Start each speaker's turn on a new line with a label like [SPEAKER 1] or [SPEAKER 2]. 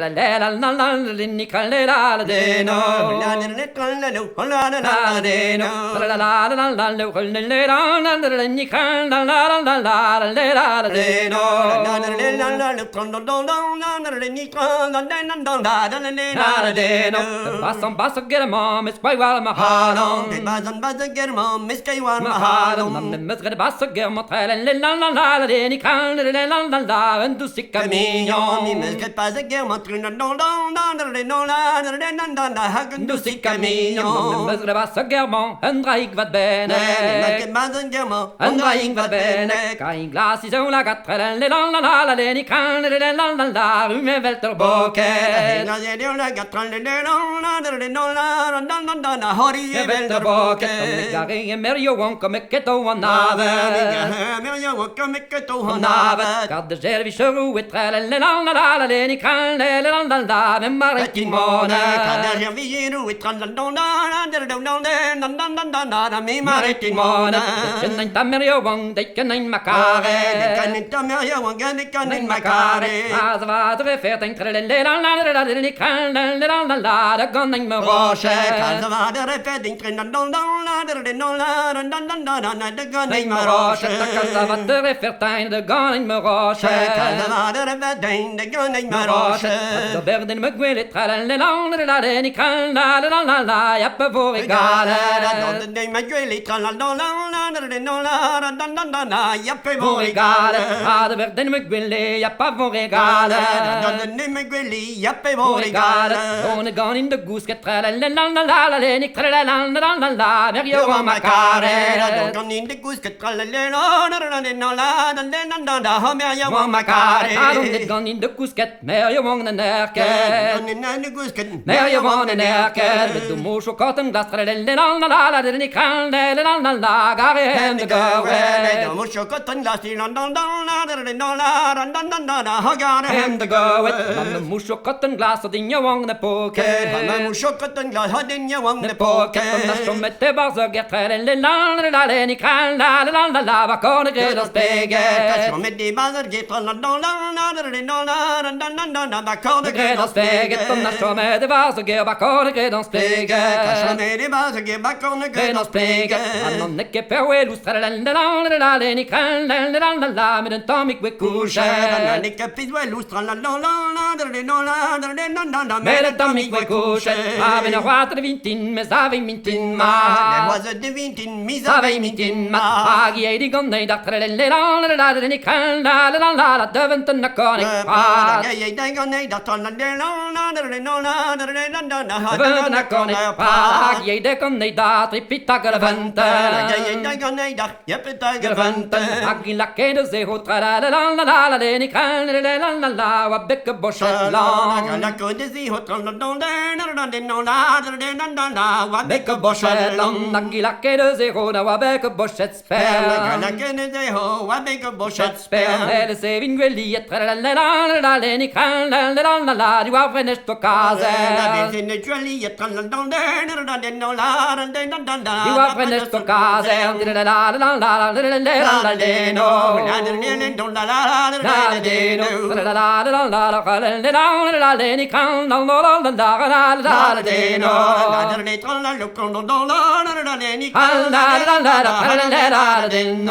[SPEAKER 1] La la la la la la Nicola la de no la la la la de no la la la la la la la la Nicola la la la la la de no la la la la la de no Basson basso get a mom it's quite well my heart on the basso get a mom it's quite well my heart on the mestre basso get my la la la la la de Nicola la la la and du sic mignon mi mestre basso get my Du si camino, mestre basso german, Hendrik wat bene. Hendrik wat bene. Kein glas is la gatre, le la la la la, le kan le la la la, rume velter boket. La gatre le la la la la, hori velter boket. Gare merio won kom ik to wanave. Merio won kom ik to wanave. Kad de servi show et la la la la, le kan le la la la, men maritin mona. Kad de viru et la la la, men maritin mona. Ken en tamerio won, de ken en makare. Ken en tamerio won, de ken en makare. Az wat we vet en la la la la, le kan le la la la, de gon en roche. Az wat we vet en la la la, de gon en roche. Az wat we vet en de gon en roche. Az wat we vet en de gon en roche. De berden me gwele tra la la la la, ni kan la la la la, ja pe voor egale. De me gwele tra la la la, ja pe voor egale. De berden me gwele, ja pe voor egale. De me gwele, ja pe voor egale. On gon in de goes get tra la la la, ni tra la la la, mer yo wa makare. Gon in de goes get tra la la, mer yo wa makare. Dit gon in de goes get mer yo won en erke. Mer yo won en erke. Met de moes ook cotton glas tra la la, ni kan la gare en de gowe. De moes ook cotton glas gare en de gowe. Man de moes ook cotton glas in je won de poke. Man de moes ook cotton glas in je won de poke. Na som met de barzo get tra la, ni kan la, va con de los pege. Som met de barzo get tra la, va con de los pege. Na som met de barzo get va con de los pege. Som met de barzo get va con de los pege. Non ne che per we lustra la, ni kan la, met een tomik we couche. Non ne che pis we lustra la, met een tomik we couche. Ave na water vintin, me zave mintin ma. Ne was de vintin, mi zave mintin ma. Agi e di gonne da tra la, ni kan la, devent na konik pa. Agi e di gonne da tra la, devent na konik pa. Agi e di gonne da tripita gervente. Agi e di gonne da jepita gervente. Agi la ke de zeho tra la, ni kan la, wa bekke boshet lang. Agi la ke de zeho tra la, wa bekke boshet lang. Agi la ke de zeho na wa bekke boshet spel. Agi la ke de zeho wa bekke boshet spel. Ele se vingweli et tra la, ni kan la, di wa frenes to kaze. Ele se ne joli et tra la, di wa frenes to kaze. No